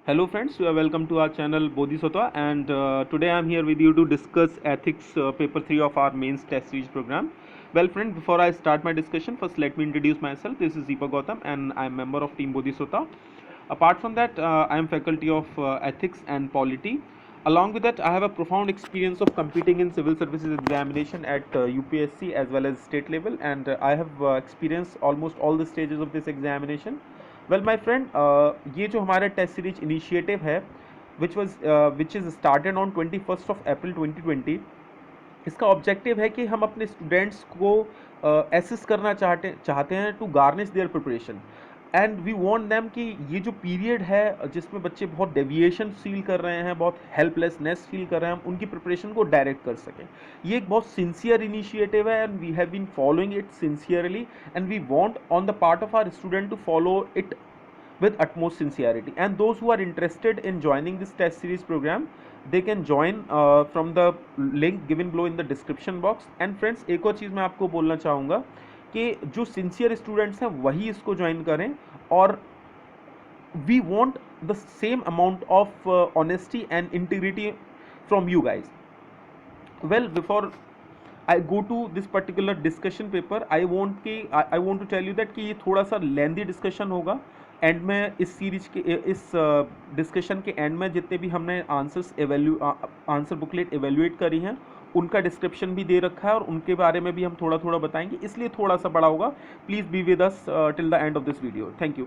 Hello friends, you are welcome to our channel Bodhisattva, and today I am here with you to discuss ethics paper 3 of our mains test series program. Well friend, before I start my discussion, first let me introduce myself. This is Deepak Gautam and I am member of team Bodhisattva. Apart from that, I am faculty of ethics and polity. Along with that, I have a profound experience of competing in civil services examination at UPSC as well as state level, and I have experienced almost all the stages of this examination. Well my friend, ये जो हमारा test series initiative है which is started on 21 अप्रैल 2020. इसका objective है कि हम अपने students को असिस्ट करना चाहते हैं to garnish their preparation, and we want them कि ये जो पीरियड है जिसमें बच्चे बहुत डेविएशन फील कर रहे हैं, बहुत हेल्पलेसनेस फील कर रहे हैं, हम उनकी प्रिपरेशन को डायरेक्ट कर सकें. ये एक बहुत सिंसियर इनिशिएटिव है and we have been following it sincerely, and we want on the part of our student to follow it with utmost sincerity. And those who are interested in joining this test series program, they can join from the link given below in the description box. And friends, एक और चीज़ मैं आपको बोलना चाहूँगा कि जो sincere students हैं वही इसको ज्वाइन करें, और we want the same amount of honesty and integrity from you guys. Well, before I go to this particular discussion paper, I want to tell you that कि ये थोड़ा सा लेंदी डिस्कशन होगा. एंड में इस सीरीज के इस डिस्कशन के एंड में जितने भी हमने आंसर बुकलेट एवेल्यूएट करी हैं उनका डिस्क्रिप्शन भी दे रखा है, और उनके बारे में भी हम थोड़ा थोड़ा बताएंगे, इसलिए थोड़ा सा बड़ा होगा. Please be with us till the end of this video. Thank you.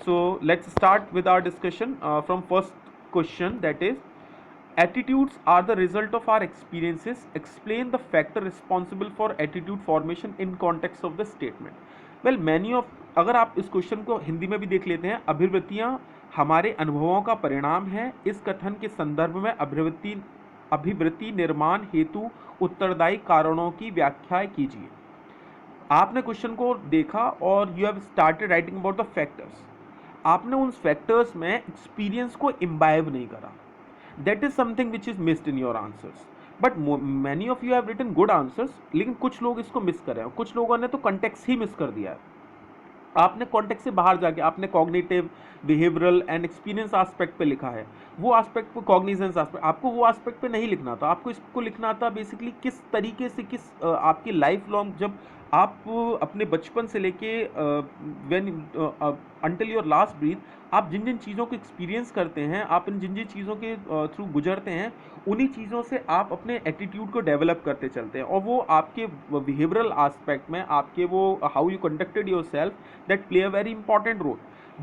So let's start with our discussion from first question, that is attitudes are the result of our experiences. Explain the factor responsible for attitude formation in context of the statement. Well, many of, अगर आप इस question को हिंदी में भी देख लेते हैं, अभिवृत्तियां हमारे अनुभवों का परिणाम है. इस कथन के संदर्भ में अभिवृत्ति निर्माण हेतु उत्तरदायी कारणों की व्याख्या कीजिए. आपने क्वेश्चन को देखा और you have started writing about the factors. आपने उन फैक्टर्स में एक्सपीरियंस को इम्बाइब नहीं करा. That is something which is missed in your answers. But many of you have written good answers, लेकिन कुछ लोग इसको मिस कर रहे हैं. कुछ लोगों ने तो कॉन्टेक्स्ट ही मिस कर दिया है. आपने कॉन्टेक्स्ट से बाहर जाके आपने cognitive, behavioural and experience aspect पे लिखा है. वो एस्पेक्ट को, कॉग्निजेंस एस्पेक्ट, आपको वो एस्पेक्ट पे नहीं लिखना था. आपको इसको लिखना था बेसिकली किस तरीके से, आपकी लाइफ लॉन्ग, जब आप अपने बचपन से लेके when until your last breath, आप जिन जिन चीज़ों को एक्सपीरियंस करते हैं, आप इन जिन जिन चीज़ों के थ्रू गुजरते हैं, उन्हीं चीज़ों से आप अपने एटीट्यूड को डेवलप करते चलते हैं, और वो आपके बिहेवियरल एस्पेक्ट में, आपके वो how you conducted yourself, that play a very important role.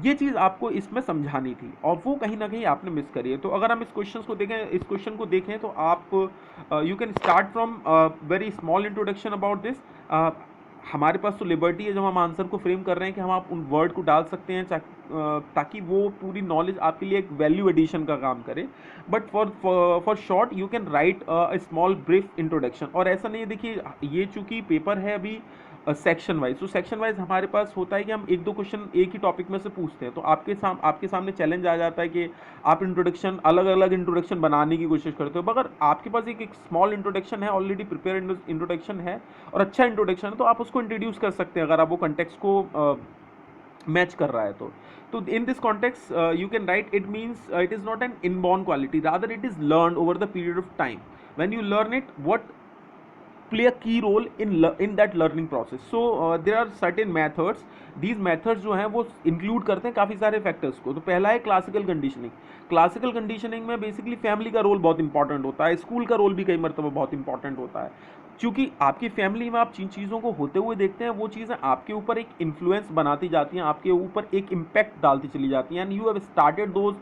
ये चीज़ आपको इसमें समझानी थी, और वो कहीं ना कहीं आपने मिस करी है. तो अगर हम इस क्वेश्चन को देखें तो आप you can start from very small introduction about this. हमारे पास तो लिबर्टी है जब हम आंसर को फ्रेम कर रहे हैं कि हम आप उन वर्ड को डाल सकते हैं ताकि वो पूरी नॉलेज आपके लिए एक वैल्यू एडिशन का काम करे. But for short you can write a small brief introduction. और ऐसा नहीं है, देखिए ये चूंकि पेपर है अभी सेक्शन वाइज, तो सेक्शन वाइज हमारे पास होता है कि हम एक दो क्वेश्चन एक ही टॉपिक में से पूछते हैं. तो आपके सामने चैलेंज आ जाता है कि आप इंट्रोडक्शन, अलग अलग इंट्रोडक्शन बनाने की कोशिश करते हो. अगर आपके पास एक स्मॉल इंट्रोडक्शन है, ऑलरेडी प्रिपेयर इंट्रोडक्शन है और अच्छा इंट्रोडक्शन है, तो आप उसको इंट्रोड्यूस कर सकते हैं अगर आप वो कंटेक्स्ट को मैच कर रहा है तो in this context you can write, it means it is not an inborn quality, rather it is learn over the period of time. When you learn it, what play a key role in that learning process. So there are certain methods. These methods जो हैं वो include करते हैं काफ़ी सारे factors को. तो पहला है क्लासिकल कंडीशनिंग. क्लासिकल कंडीशनिंग में बेसिकली फैमिली का रोल बहुत इंपॉर्टेंट होता है, स्कूल का रोल भी कई मरतबा बहुत इंपॉर्टेंट होता है. क्योंकि आपकी फैमिली में आप जिन चीज़ों को होते हुए देखते हैं, वो चीज़ें आपके ऊपर एक इन्फ्लुएंस बनाती जाती हैं, आपके ऊपर एक इम्पैक्ट डालती चली जाती हैं. And you have started those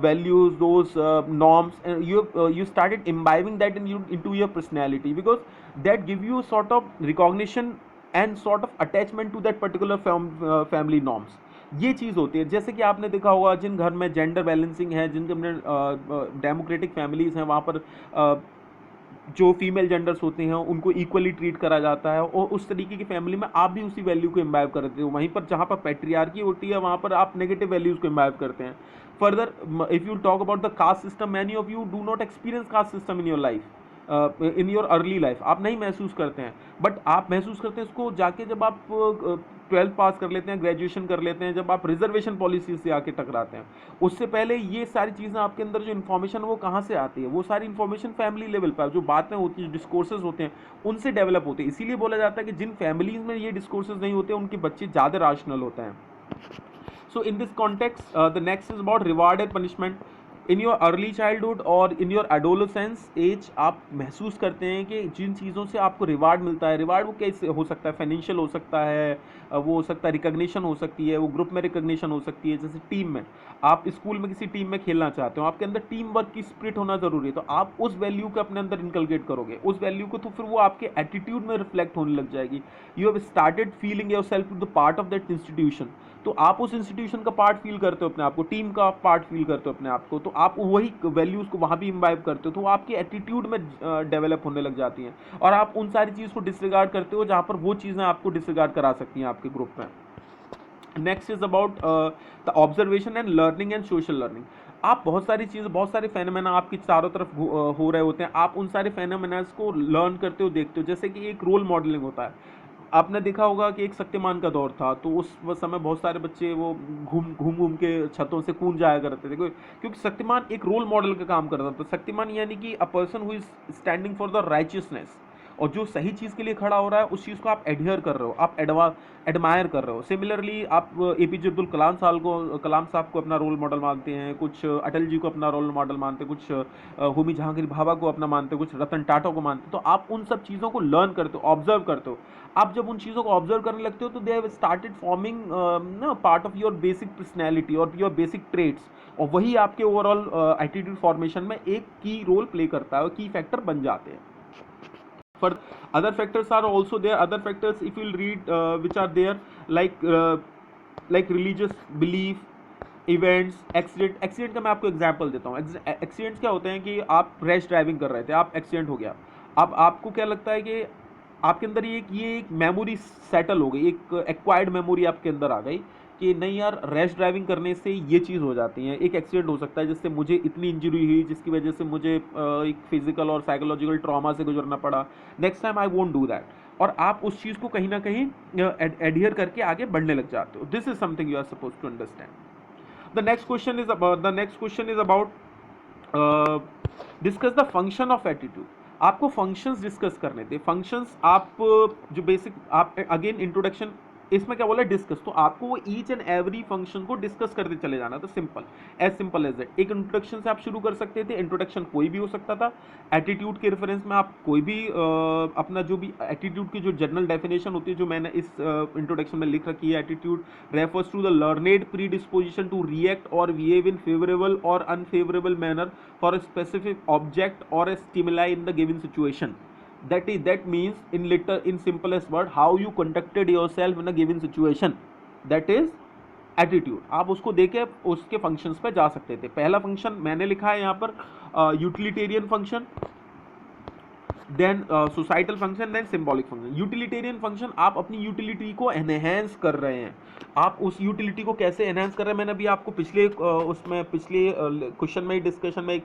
values, those norms, and you started imbibing that into your personality, because that give you sort of recognition and sort of attachment to that particular family norms. ये चीज़ होती है. जैसे कि आपने देखा होगा जिन घर में जेंडर बैलेंसिंग है, जिन घर में डेमोक्रेटिक फैमिलीज़ हैं, वहाँ पर जो फीमेल जेंडर्स होते हैं उनको इक्वली ट्रीट करा जाता है, और उस तरीके की फैमिली में आप भी उसी वैल्यू को इम्बाइब करते हो. वहीं पर जहाँ पर पैट्रियार्की होती है, वहाँ पर आप नेगेटिव वैल्यूज़ को इम्बाइब करते हैं. Further, if you talk about the caste system, many of you do not experience caste system in your life. In your early life आप नहीं महसूस करते हैं, बट आप महसूस करते हैं इसको जाके जब आप 12th पास कर लेते हैं, ग्रेजुएशन कर लेते हैं, जब आप रिजर्वेशन पॉलिसी से आके टकराते हैं। उससे पहले ये सारी चीज़ें आपके अंदर जो इन्फॉर्मेशन वो कहाँ से आती है, वो सारी इन्फॉर्मेशन फैमिली लेवल पर जो बातें होती हैं, डिस्कोर्सेज होते हैं, उनसे डेवलप होते हैं। इसीलिए बोला जाता है कि जिन फैमिलीज में ये डिस्कोर्सेज नहीं होते उनके बच्चे ज़्यादा राशनल होते हैं। So in this context, the next is about reward and punishment. In your early childhood और in your adolescence age आप महसूस करते हैं कि जिन चीज़ों से आपको रिवार्ड मिलता है, रिवार्ड वो कैसे हो सकता है, फाइनेंशियल हो सकता है, वो हो सकता है रिकग्निशन हो सकती है, वो ग्रुप में रिकग्निशन हो सकती है। जैसे टीम में आप स्कूल में किसी टीम में खेलना चाहते हो, आपके अंदर टीम वर्क की स्पिरिट होना जरूरी है, तो आप उस वैल्यू को अपने अंदर इनकलकेट करोगे, उस वैल्यू को, तो फिर वो आपके एटीट्यूड में रिफ्लेक्ट होने लग जाएगी। You have started feeling yourself to the part of that institution, तो आप उस इंस्टीट्यूशन का पार्ट फील करते हो अपने आप को, टीम का पार्ट फील करते हो अपने आप को, तो आप वही वैल्यूज़ को वहाँ भी इम्बाइब करते हो, तो वो आपकी एटीट्यूड में डेवलप होने लग जाती हैं, और आप उन सारी चीज़ को डिसरिगार्ड करते हो जहाँ पर वो चीज़ें आपको डिसरिगार्ड करा सकती हैं आपके ग्रुप में। Next is about the observation and learning and social learning. आप बहुत सारी चीज़ें, बहुत सारे फेनोमेना आपकी चारों तरफ हो रहे होते हैं, आप उन सारे फेनोमेनास को लर्न करते हो, देखते हो। जैसे कि एक रोल मॉडलिंग होता है, आपने देखा होगा कि एक शक्तिमान का दौर था, तो उस समय बहुत सारे बच्चे वो घूम घूम घूम के छतों से कूद जाया करते थे, क्योंकि शक्तिमान एक रोल मॉडल का काम करता था। शक्तिमान यानी कि a person who is standing for the righteousness, और जो सही चीज़ के लिए खड़ा हो रहा है उस चीज़ को आप एडहियर कर रहे हो, आप एडमायर कर रहे हो। सिमिलरली आप एपीजे अब्दुल कलाम साहब को अपना रोल मॉडल मानते हैं, कुछ अटल जी को अपना रोल मॉडल मानते हैं, कुछ होमी जहांगीर भाभा को अपना मानते हैं, कुछ रतन टाटा को मानते हैं। तो आप उन सब चीज़ों को लर्न करते हो, ऑब्जर्व करते हो। आप जब उन चीज़ों को ऑब्जर्व करने लगते हो तो they have started forming part of your basic personality और योर बेसिक ट्रेट्स, और वही आपके ओवरऑल एटीट्यूड फॉर्मेशन में एक की रोल प्ले करता है और की फैक्टर बन जाते हैं। For other factors are also there. Other factors, if you'll read, which are there, like religious belief, events, accident का मैं आपको एग्जांपल देता हूँ। एक्सीडेंट्स क्या होते हैं कि आप रैश ड्राइविंग कर रहे थे, आप एक्सीडेंट हो गया। अब आपको क्या लगता है कि आपके अंदर ये एक मेमोरी सेटल हो गई, एक एक्वायर्ड मेमोरी आपके अंदर आ गई कि नहीं यार, रैश ड्राइविंग करने से ये चीज़ हो जाती है, एक एक्सीडेंट हो सकता है जिससे मुझे इतनी इंजरी हुई, जिसकी वजह से मुझे एक फिजिकल और साइकोलॉजिकल ट्रॉमा से गुजरना पड़ा, next time I won't do that, और आप उस चीज़ को कहीं ना कहीं एडहियर करके आगे बढ़ने लग जाते हो। This is something you are suppose to understand. The next question is about discuss the function of attitude. आपको फंक्शंस डिस्कस करने थे। फंक्शंस आप जो बेसिक, आप अगेन इंट्रोडक्शन, इसमें क्या बोला, डिस्कस, तो आपको वो ईच एंड एवरी फंक्शन को डिस्कस करते चले जाना था। Simple as that. एक इंट्रोडक्शन से आप शुरू कर सकते थे, इंट्रोडक्शन कोई भी हो सकता था। एटीट्यूड के रेफरेंस में आप कोई भी अपना जो भी एटीट्यूड की जो जनरल डेफिनेशन होती है, जो मैंने इस इंट्रोडक्शन में लिख रखी है, attitude refers to the learned predisposition to react और बिहेव इन फेवरेबल और unfavourable manner for a specific object और a stimuli in the given situation. That means in simplest word, how you conducted yourself in a given situation. That is attitude. आप उसको देके उसके functions पे जा सकते थे। पहला फंक्शन मैंने लिखा है यहाँ पर, utilitarian function, then societal function, then symbolic function. Utilitarian function, आप अपनी यूटिलिटी को एनहेंस कर रहे हैं। आप उस यूटिलिटी को कैसे एनहेंस कर रहे हैं, मैंने अभी आपको पिछले क्वेश्चन में, डिस्कशन में एक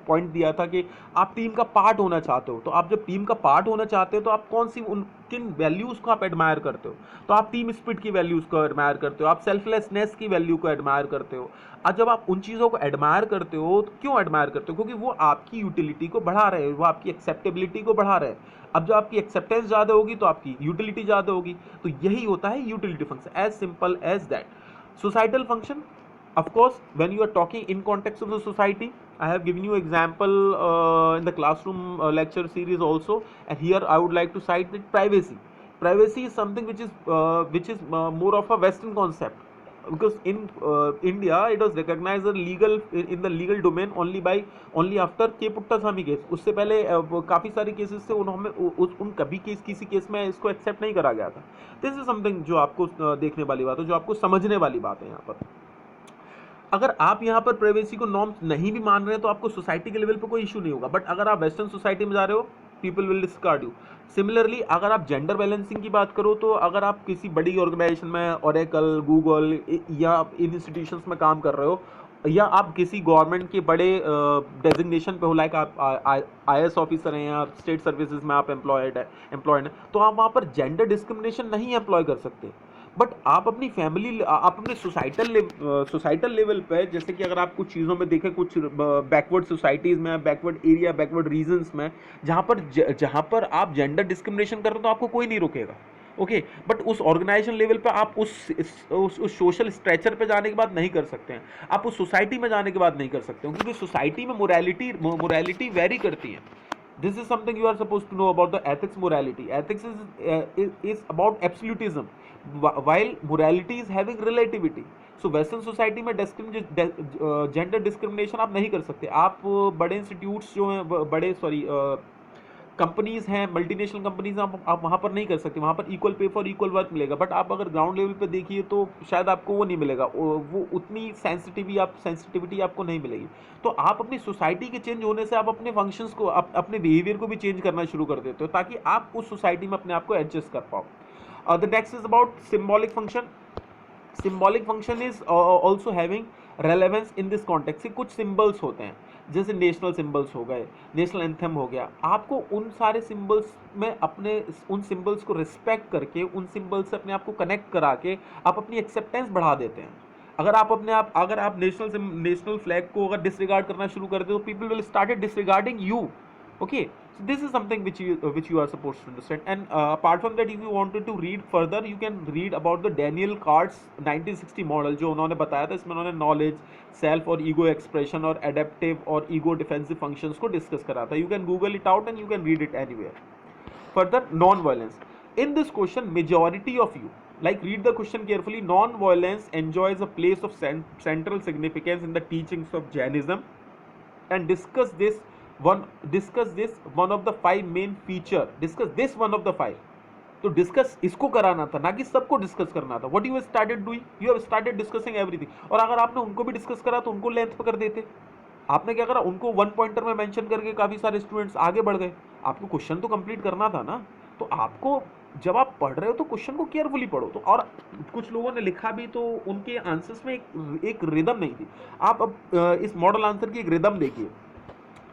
पॉइंट दिया था कि आप टीम का पार्ट होना चाहते हो। तो आप जब टीम का पार्ट होना चाहते हो तो आप कौन सी किन वैल्यूज़ को आप एडमायर करते हो, तो आप टीम स्पिरिट की वैल्यूज़ को एडमायर करते हो, आप सेल्फलेसनेस की वैल्यू को एडमायर करते हो। और जब आप उन चीज़ों को एडमायर करते हो तो क्यों एडमायर करते हो, क्योंकि वो आपकी यूटिलिटी को बढ़ा रहे हैं, वो आपकी एक्सेप्टेबिलिटी को बढ़ा रहे हैं। अब जब आपकी एक्सेप्टेंस ज़्यादा होगी तो आपकी यूटिलिटी ज़्यादा होगी, तो यही होता है utility function, as simple as that. Societal function, of course when you are talking in context of the society, I have given you example in the classroom lecture series also, and here I would like to cite that privacy is something which is more of a western concept, because in India it was recognized in the legal domain only after K Puttaswamy case। उससे पहले काफ़ी सारे cases थे, उन कभी किसी case में इसको एक्सेप्ट नहीं करा गया था। दिस इज समथिंग जो आपको देखने वाली बात है, जो आपको समझने वाली बात है यहाँ पर। अगर आप यहाँ पर प्राइवेसी को नॉर्म्स नहीं भी मान रहे हैं तो आपको सोसाइटी के लेवल पर कोई इशू नहीं होगा, बट अगर आप वेस्टर्न सोसाइटी में जा रहे हो, people will discard you. Similarly अगर आप जेंडर बैलेंसिंग की बात करो, तो अगर आप किसी बड़ी ऑर्गेनाइजेशन में, ओरेकल, गूगल या इन इंस्टीट्यूशंस में काम कर रहे हो, या आप किसी गवर्नमेंट के बड़े डेजिग्नेशन पे हो, लाइक आप IAS ऑफिसर हैं या स्टेट सर्विसेज में आप एम्प्लॉयड हैं, तो आप वहाँ पर जेंडर डिस्क्रिमिनेशन नहीं एम्प्लॉय कर सकते। बट आप अपनी फैमिली, आप अपने सोसाइटल लेवल पे, जैसे कि अगर आप कुछ चीज़ों में देखें, कुछ बैकवर्ड सोसाइटीज़ में, बैकवर्ड एरिया, बैकवर्ड रीजन्स में, जहाँ पर आप जेंडर डिस्क्रिमिनेशन कर रहे हो, तो आपको कोई नहीं रोकेगा। ओके, बट उस ऑर्गेनाइजेशन लेवल पे आप उस सोशल स्ट्रेचर पे जाने के बाद नहीं कर सकते हैं, आप उस सोसाइटी में जाने के बाद नहीं कर सकते हो, क्योंकि सोसाइटी में मोरालिटी वेरी करती है। This is something you are supposed to know about the ethics morality. Ethics is about absolutism, while morality is having relativity. So western society में जेंडर डिस्क्रिमिनेशन आप नहीं कर सकते। आप बड़े इंस्टीट्यूट्स जो हैं, बड़े कंपनीज हैं, मल्टीनेशनल कंपनीज, आप वहाँ पर नहीं कर सकते। वहाँ पर equal pay for equal work मिलेगा, बट आप अगर ग्राउंड लेवल पे देखिए तो शायद आपको वो नहीं मिलेगा, वो उतनी सेंसिटिविटी आपको नहीं मिलेगी। तो आप अपनी सोसाइटी के चेंज होने से आप अपने फंक्शंस को, अपने बिहेवियर को भी चेंज करना शुरू कर देते हो, ताकि आप उस सोसाइटी में अपने आप को एडजस्ट कर पाओ। The next is about symbolic function. Symbolic function is also having relevance in this context. कुछ सिंबल्स होते हैं, जैसे नेशनल सिंबल्स हो गए, नेशनल एंथम हो गया, आपको उन सारे सिंबल्स में अपने उन सिंबल्स को रिस्पेक्ट करके, उन सिंबल्स से अपने आप को कनेक्ट करा के आप अपनी एक्सेप्टेंस बढ़ा देते हैं। अगर आप नेशनल फ्लैग को अगर डिसरिगार्ड करना शुरू कर दे, तो people will started disregarding you. Okay, so this is something which you are supposed to understand. And apart from that, if you wanted to read further, you can read about the Daniel Kahne's 1960 model, जो उन्होंने बताया था। इसमें उन्होंने knowledge, self और ego expression और adaptive और ego defensive functions को डिस्कस करा था। You can Google it out and you can read it anywhere. Further, non violence. In this question, majority of you, like, read the question carefully. Non-violence enjoys a place of central significance in the teachings of Jainism, and discuss this one of the five main feature. Discuss this one of the five. तो discuss इसको कराना था, ना कि सबको discuss करना था। What you started doing, you have started discussing everything. और अगर आपने उनको भी डिस्कस करा तो उनको लेंथ पे कर देते। आपने क्या करा, उनको वन पॉइंटर में मेंशन करके काफी सारे स्टूडेंट्स आगे बढ़ गए। आपको क्वेश्चन तो कंप्लीट करना था ना। तो आपको, जब आप पढ़ रहे हो तो क्वेश्चन को केयरफुली पढ़ो। तो और कुछ लोगों ने लिखा भी, तो उनके आंसर्स में एक रिदम नहीं थी। आप अब इस मॉडल आंसर की एक रिदम देखिए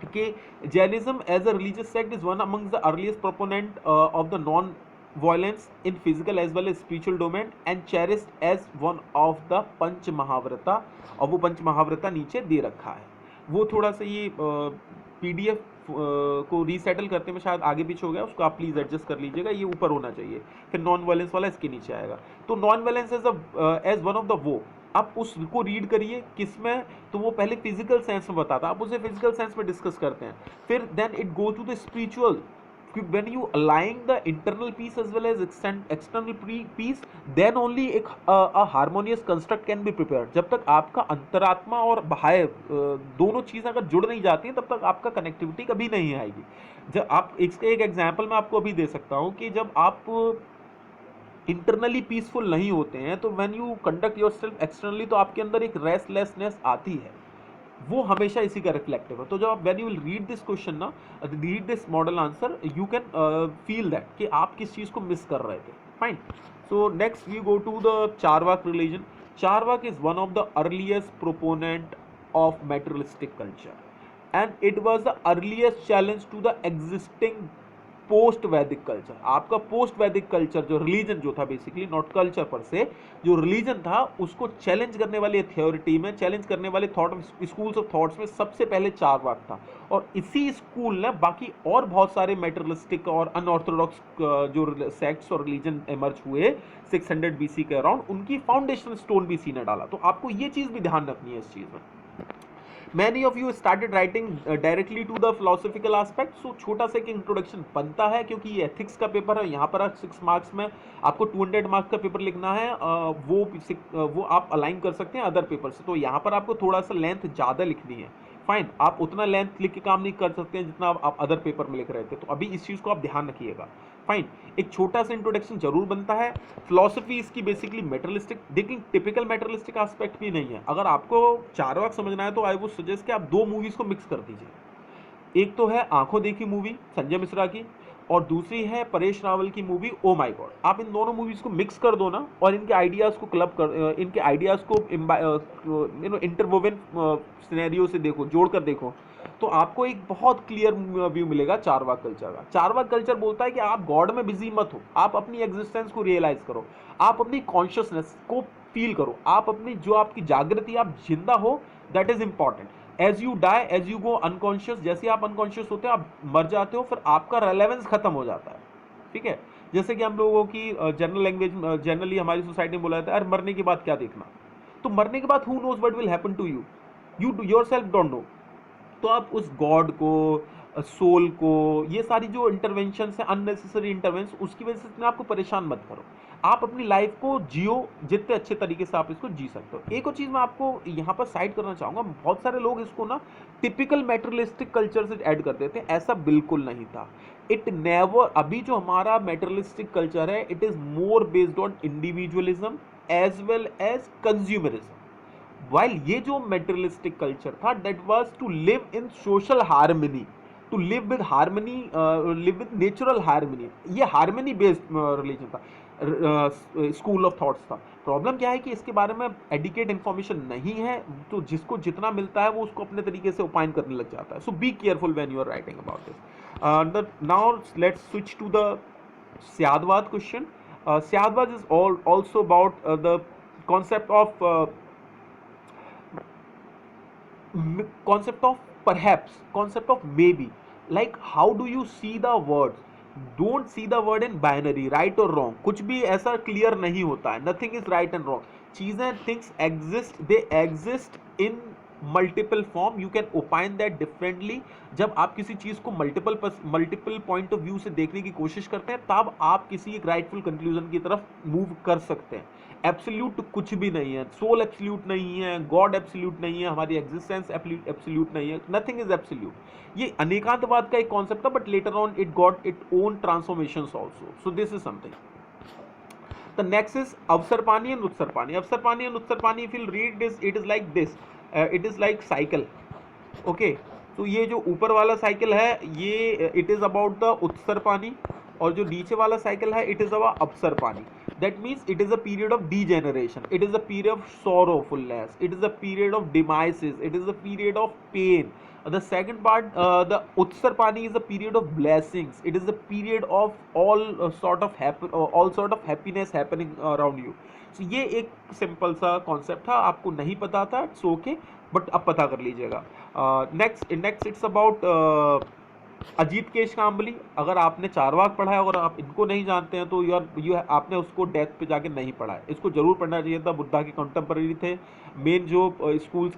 कि Jainism as a religious sect is one among the earliest proponent of the non-violence in physical as well as spiritual domain, and cherished as one of the पंच महाव्रता। और वो पंच महाव्रता नीचे दे रखा है। वो थोड़ा सा ये PDF को रीसेटल करते में शायद आगे पीछे हो गया, उसको आप प्लीज एडजस्ट कर लीजिएगा। ये ऊपर होना चाहिए, फिर नॉन वायलेंस वाला इसके नीचे आएगा। तो non violence as one of the वो, आप उसको रीड करिए। किसमें, तो वो पहले फिजिकल सेंस में बताता, आप उसे फिजिकल सेंस में डिस्कस करते हैं। फिर then it go to the spiritual, when you align the internal peace as well as external peace, then only a harmonious construct can be prepared। जब तक आपका अंतरात्मा और बाह्य दोनों चीज़ अगर जुड़ नहीं जाती हैं, तब तक आपका कनेक्टिविटी कभी नहीं आएगी। जब आप एक एग्जाम्पल मैं आपको अभी दे सकता हूँ कि जब आप इंटरनली पीसफुल नहीं होते हैं, तो when you conduct yourself externally, तो आपके अंदर एक रेस्टलेसनेस आती है, वो हमेशा इसी का रिफ्लेक्टिव है। तो जब आप when you will read this question ना, read this model answer, you can feel that कि आप किस चीज़ को मिस कर रहे थे। Fine. So next we go to the Charvaka religion. Charvaka is one of the earliest proponent of materialistic culture and it was the earliest challenge to the existing post Vedic culture. आपका post Vedic culture जो religion जो था, basically not culture पर से, जो religion था उसको challenge करने वाले थ्योरिटी में, चैलेंज करने वाले थॉट, स्कूल्स ऑफ थॉट्स में सबसे पहले चारवाक था। और इसी स्कूल ने बाकी और बहुत सारे मेटेरियलिस्टिक और अनऑर्थोडॉक्स जो सेक्ट्स और रिलीजन इमर्ज हुए 600 BC के अराउंड, उनकी फाउंडेशन स्टोन भी इसी ने डाला। तो आपको ये चीज़ भी ध्यान रखनी है इस चीज़ में। Many of you started writing directly to the philosophical aspect, so छोटा सा एक इंट्रोडक्शन बनता है, क्योंकि ये एथिक्स का पेपर है। यहाँ पर 6 मार्क्स में आपको 200 मार्क्स का पेपर लिखना है, वो आप अलाइन कर सकते हैं अदर पेपर से। तो यहाँ पर आपको थोड़ा सा लेंथ ज़्यादा लिखनी है। फाइन, आप उतना लेंथ लिख के काम नहीं कर सकते हैं जितना आप अदर पेपर में लिख रहे थे। तो अभी इस चीज़ को आप ध्यान रखिएगा। फाइन, एक छोटा सा इंट्रोडक्शन जरूर बनता है। फिलॉसफी इसकी बेसिकली मेटेरियलिस्टिक, लेकिन टिपिकल मेटेरियलिस्टिक एस्पेक्ट भी नहीं है। अगर आपको चारवाक समझना है तो आई वुड सजेस्ट कि आप 2 मूवीज को मिक्स कर दीजिए। एक तो है आंखों देखी मूवी संजय मिश्रा की, और दूसरी है परेश रावल की मूवी ओ माय गॉड। आप इन दोनों मूवीज को मिक्स कर दो ना और इनके आइडियाज को इनके आइडियाज को इंटरवोवन सिनेरियो से देखो, जोड़कर देखो, तो आपको एक बहुत क्लियर व्यू मिलेगा चारवाक कल्चर का। चारवाक कल्चर बोलता है कि आप गॉड में बिजी मत हो, आप अपनी एग्जिस्टेंस को रियलाइज करो, आप अपनी कॉन्शियसनेस को फील करो, आप अपनी जो आपकी जागृति, आप जिंदा हो, that is important. As you die, as you go unconscious, जैसे आप अनकॉन्शियस होते हो, आप मर जाते हो, फिर आपका रेलेवेंस खत्म हो जाता है। ठीक है, जैसे कि हम लोगों की जनरल लैंग्वेज, जनरली हमारी सोसाइटी में बोला जाता है, अरे मरने के बाद क्या देखना। तो मरने के बाद who knows what will happen to you, you yourself don't know. तो आप उस गॉड को, सोल को, ये सारी जो इंटरवेंशन है, अननेसेसरी इंटरवेंशन, उसकी वजह से इतना आपको परेशान मत करो। आप अपनी लाइफ को जियो, जितने अच्छे तरीके से आप इसको जी सकते हो। एक और चीज़ मैं आपको यहाँ पर साइड करना चाहूँगा, बहुत सारे लोग इसको ना टिपिकल मेटेरियलिस्टिक कल्चर से ऐड कर देते हैं, ऐसा बिल्कुल नहीं था। इट नेवर, अभी जो हमारा मेटेरियलिस्टिक कल्चर है, it is more based on individualism as well as consumerism. While ये जो मेटेरियलिस्टिक कल्चर था, that was to live in social harmony, to live with harmony, live with natural harmony. ये harmony based religion था, school of thoughts था। Problem क्या है कि इसके बारे में एडिकेट इन्फॉर्मेशन नहीं है, तो जिसको जितना मिलता है वो उसको अपने तरीके से ओपाइन करने लग जाता है। So be careful when you are writing about this. Now let's switch to the Syadvad question. Syadvad is also about the concept of concept of perhaps, concept of maybe. Like how do you see the words? Don't see the word in binary, right or wrong. कुछ भी ऐसा clear नहीं होता है, nothing is right and wrong. चीजें, things exist, they exist in multiple form, you can opine that differently. जब आप किसी चीज को मल्टीपल पॉइंट ऑफ व्यू से देखने की कोशिश करते हैं, तब आप किसी एक राइटफुल कंक्लूजन की तरफ मूव कर सकते हैं। एब्सोल्यूट कुछ भी नहीं है, सोल एब्सोल्यूट नहीं है, गॉड एब्सोल्यूट नहीं है, हमारी एग्जिस्टेंस एब्सोल्यूट नहीं है, नथिंग इज एब्सोल्यूट। ये अनेकांतवाद का एक कॉन्सेप्ट था, but later on it got it own transformations also. So this is something. The next is Avsarpani and Utsarpani. Avsarpani and Utsarpani, if you'll read this, it is like this. It is like cycle. Okay. तो ये जो ऊपर वाला cycle है, ये it is about the उत्सर पानी, और जो नीचे वाला साइकिल है, इट इज अबाउट अपसर पानी। That means it is a period of degeneration, it is a period of sorrowfulness, it is a period of demises, it is a period of pain. The second part, the Utsar Pani is a period of blessings, it is a period of all sort of happiness happening around you. So ये एक simple सा concept था, आपको नहीं पता था, it's okay, but अब पता कर लीजिएगा। नेक्स्ट इट्स अबाउट अजीत केश काम्बली। अगर आपने चारवाक पढ़ा है और आप इनको नहीं जानते हैं, तो आपने उसको डेथ पे जाके नहीं पढ़ा है, इसको जरूर पढ़ना चाहिए था। बुद्धा के कंटेम्पररी थे, मेन जो स्कूल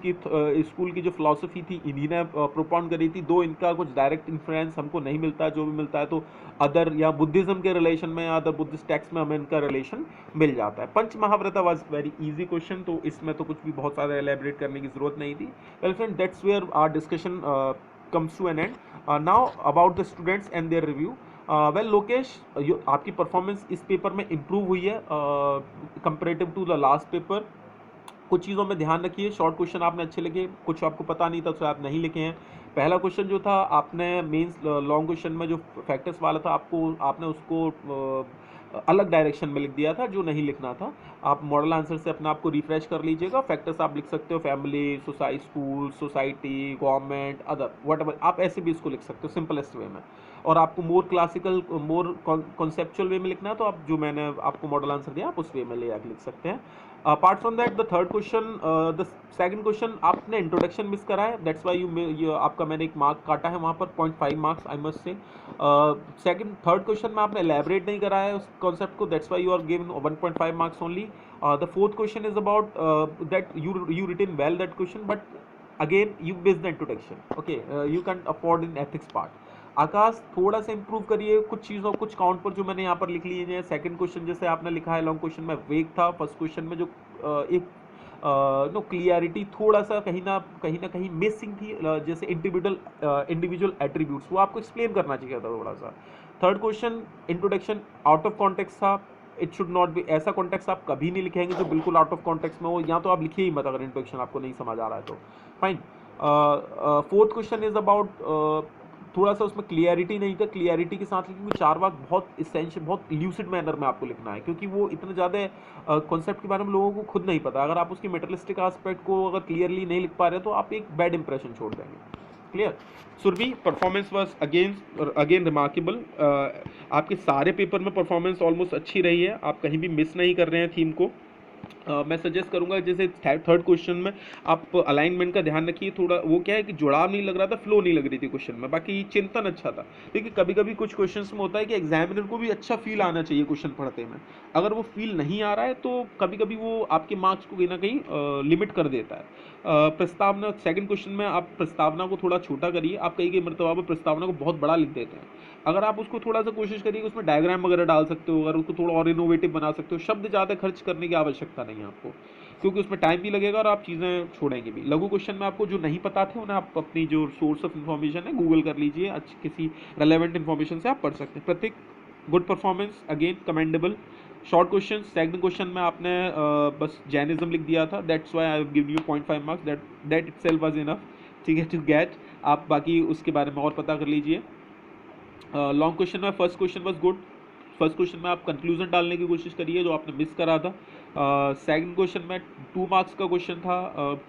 की जो फिलॉसफी थी, इन्हीं ने प्रोपाउंड करी थी। दो इनका कुछ डायरेक्ट इन्फ्लुएंस हमको नहीं मिलता है, जो भी मिलता है तो अदर या बुद्धिज्म के रिलेशन में या अदर बुद्धिस्ट टेक्स्ट में हमें इनका रिलेशन मिल जाता है। पंच महाव्रता वाज वेरी इजी क्वेश्चन, तो इसमें तो कुछ भी बहुत ज़्यादा एलेबरेट करने की जरूरत नहीं थी। Well friend, that's where our discussion comes to an end. Now about the students and their review. Well Lokesh, आपकी परफॉर्मेंस इस पेपर में इम्प्रूव हुई है comparative to the last paper. कुछ चीज़ों में ध्यान रखिए, शॉर्ट क्वेश्चन आपने अच्छे लिखे, कुछ आपको पता नहीं था तो आप नहीं लिखे हैं। पहला क्वेश्चन जो था, आपने मेंस लॉन्ग क्वेश्चन में जो फैक्टर्स वाला था, आपने उसको अलग डायरेक्शन में लिख दिया था, जो नहीं लिखना था। आप मॉडल आंसर से अपने आप को रिफ्रेश कर लीजिएगा। फैक्टर्स आप लिख सकते हो, family, school, society, government, other what, आप ऐसे भी इसको लिख सकते हो सिंपलेस्ट वे में। और आपको मोर क्लासिकल, मोर कॉन्सेप्चुअल वे में लिखना है, तो आप जो मैंने आपको मॉडल आंसर दिया, आप उस वे में ले आके लिख सकते हैं। Apart from that, the third question, the second question आपने इंट्रोडक्शन मिस करा है, दैट्स व्हाई आपका मैंने एक मार्क काटा है वहाँ पर, 0.5 marks I must say. Third question में आपने एलैबोरेट नहीं करा है उस कॉन्सेप्ट को, that's why you are given 1.5 marks only. The fourth question is about that you written well that question, but again you miss the introduction. Okay, you can afford in ethics part. Aakash, थोड़ा सा improve करिए कुछ चीज़ों, कुछ count पर जो मैंने यहाँ पर लिख लिए हैं। सेकंड क्वेश्चन जैसे आपने लिखा है लॉन्ग क्वेश्चन में वेग था, फर्स्ट क्वेश्चन में जो एक क्लियरिटी थोड़ा सा कहीं ना कहीं मिसिंग थी, जैसे इंडिविजुअल एट्रीब्यूट्स, वो आपको एक्सप्लेन करना चाहिए था थोड़ा सा। Third question introduction out of context था, इट शुड नॉट बी, ऐसा कॉन्टेक्स्ट आप कभी नहीं लिखेंगे जो बिल्कुल आउट ऑफ कॉन्टेक्स्ट में हो, या तो आप लिखिए ही मत अगर इंट्रोडक्शन आपको नहीं समझ आ रहा है तो। Fine. Fourth question is about थोड़ा सा उसमें क्लियरिटी नहीं था, क्लियरिटी के साथ लेकिन 4 मार्क बहुत इसेंशियल, बहुत ल्यूसिड मैनर में आपको लिखना है, क्योंकि वो इतना ज़्यादा कॉन्सेप्ट के बारे में लोगों को खुद नहीं पता। अगर आप उसकी मेटलिस्टिक एस्पेक्ट को अगर क्लियरली नहीं लिख पा रहे तो आप एक बैड इंप्रेशन छोड़ देंगे। Clear. Surbhi, performance was again remarkable. आपके सारे पेपर में परफॉर्मेंस ऑलमोस्ट अच्छी रही है, आप कहीं भी मिस नहीं कर रहे हैं थीम को। मैं सजेस्ट करूंगा जैसे थर्ड क्वेश्चन में आप अलाइनमेंट का ध्यान रखिए, थोड़ा वो क्या है कि जुड़ाव नहीं लग रहा था, फ्लो नहीं लग रही थी क्वेश्चन में, बाकी चिंतन अच्छा था। देखिए कभी कभी कुछ क्वेश्चंस में होता है कि एग्जामिनर को भी अच्छा फील आना चाहिए क्वेश्चन पढ़ते में, अगर वो फील नहीं आ रहा है तो कभी कभी वो आपके मार्क्स को कहीं ना कहीं लिमिट कर देता है। प्रस्तावना, सेकंड क्वेश्चन में आप प्रस्तावना को थोड़ा छोटा करिए, आप कई मरतबा पर प्रस्तावना को बहुत बड़ा लिख देते हैं, अगर आप उसको थोड़ा सा कोशिश करिए उसमें डायग्राम वगैरह डाल सकते हो, अगर उसको थोड़ा और इनोवेटिव बना सकते हो, शब्द ज़्यादा खर्च करने की आवश्यकता नहीं है आपको, क्योंकि उसमें टाइम भी लगेगा और आप चीज़ें छोड़ेंगे भी। लघु क्वेश्चन में आपको जो नहीं पता थे उन्हें आप अपनी जो सोर्स ऑफ इन्फॉर्मेशन है गूगल कर लीजिए, अच्छी किसी रेलेवेंट इन्फॉर्मेशन से आप पढ़ सकते हैं। प्रत्येक good performance, again commendable. Short question, second question में आपने बस जैनिज्म लिख दिया था, that's why I have given you 0.5 marks, that itself was enough, ठीक है, टू गेट। आप बाकी उसके बारे में और पता कर लीजिए। लॉन्ग क्वेश्चन में first question was good, first question में आप कंक्लूजन डालने की कोशिश करिए जो आपने मिस करा था। सेकंड क्वेश्चन में 2 मार्क्स का क्वेश्चन था,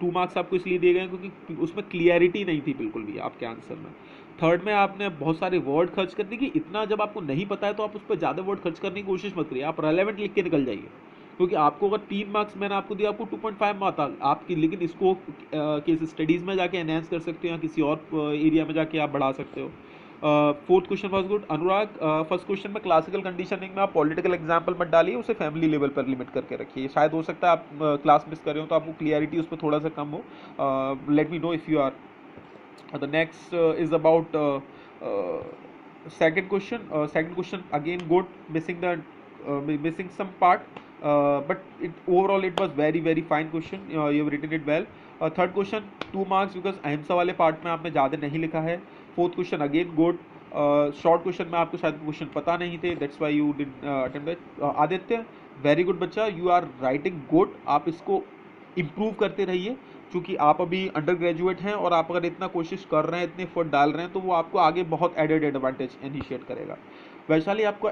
2 मार्क्स आपको इसलिए दिए गए क्योंकि उसमें क्लियरिटी नहीं थी बिल्कुल भी आपके आंसर में। थर्ड में आपने बहुत सारे वर्ड खर्च कर दिए, कि इतना जब आपको नहीं पता है तो आप उस पर ज़्यादा वर्ड खर्च करने की कोशिश मत करिए, आप रेलेवेंट लिख के निकल जाइए, क्योंकि आपको अगर 3 मार्क्स मैंने आपको दिया, आपको 2.5 मार्क्स आपकी, लेकिन इसको केस स्टडीज़ में जाके एनहेंस कर सकते हो या किसी और एरिया में जाके आप बढ़ा सकते हो। Fourth question was good. Anurag, first question में क्लासिकल कंडीशनिंग में आप पॉलिटिकल एग्जाम्पल मत डालिए, उसे फैमिली लेवल पर लिमिट करके रखिए, शायद हो सकता है आप क्लास मिस कर रहे हो तो आपको क्लियरिटी उस पर थोड़ा सा कम हो। Let me know if you are. The next is about second question again good, missing some part, but overall it was very fine question, you have written it well. Third question 2 marks because अहिंसा वाले part में आपने ज़्यादा नहीं लिखा है। Fourth question again good. Short question में आपको शायद क्वेश्चन पता नहीं थे, that's why you did attempt. Aditya, very good बच्चा, यू आर राइटिंग गुड, आप इसको इम्प्रूव करते रहिए, क्योंकि आप अभी अंडर ग्रेजुएट हैं और आप अगर इतना कोशिश कर रहे हैं, इतने एफर्ट डाल रहे हैं, तो वो आपको आगे बहुत एडेड एडवांटेज इनिशिएट करेगा। वैशाली, आपका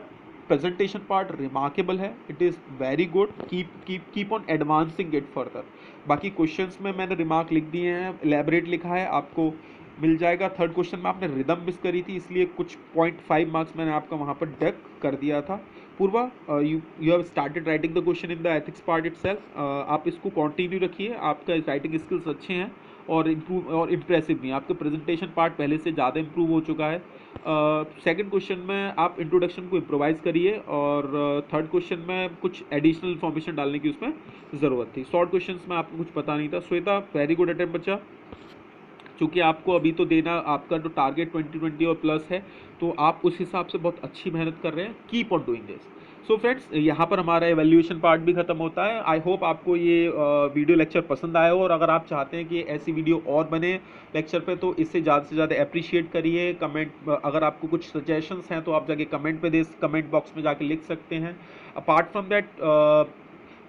प्रेजेंटेशन पार्ट रिमार्केबल है, it is very good, keep on advancing it further. बाकी क्वेश्चंस में मैंने रिमार्क लिख दिए हैं, एलैबोरेट लिखा है, आपको मिल जाएगा। थर्ड क्वेश्चन में आपने रिदम मिस करी थी, इसलिए कुछ 0.5 मार्क्स मैंने आपका वहाँ पर डक कर दिया था। Purva, you have started writing the question in the ethics part itself, आप इसको कंटिन्यू रखिए, आपका राइटिंग स्किल्स अच्छे हैं और इम्प्रूव और इम्प्रेसिव भी, आपका प्रेजेंटेशन पार्ट पहले से ज़्यादा इम्प्रूव हो चुका है। सेकंड क्वेश्चन में आप इंट्रोडक्शन को इम्प्रोवाइज़ करिए, और थर्ड क्वेश्चन में कुछ एडिशनल इन्फॉर्मेशन डालने की उसमें ज़रूरत थी। शॉर्ट क्वेश्चन में आपको कुछ पता नहीं था। श्वेता, वेरी गुड अटेम्प्ट बच्चा, चूँकि आपको अभी तो देना, आपका जो टारगेट 2020 और प्लस है, तो आप उस हिसाब से बहुत अच्छी मेहनत कर रहे हैं, keep on doing this. So friends, यहाँ पर हमारा एवेल्यूएशन पार्ट भी खत्म होता है। आई होप आपको ये वीडियो लेक्चर पसंद आया हो, और अगर आप चाहते हैं कि ऐसी वीडियो और बने लेक्चर पे, तो इससे ज़्यादा से ज़्यादा अप्रिशिएट करिए। कमेंट, अगर आपको कुछ सजेशंस हैं तो आप जाके कमेंट बॉक्स में जाके लिख सकते हैं। अपार्ट फ्रॉम दैट,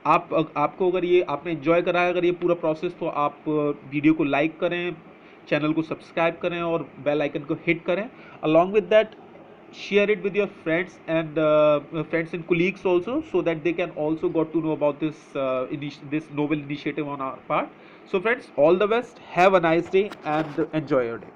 आपको अगर ये आपने एंजॉय करा है अगर ये पूरा प्रोसेस, तो आप वीडियो को लाइक करें, चैनल को सब्सक्राइब करें और बेल आइकन को हिट करें। Along with that, share it with your friends and colleagues also, so that they can also got to know about this novel initiative on our part. So friends, all the best, have a nice day and enjoy your day.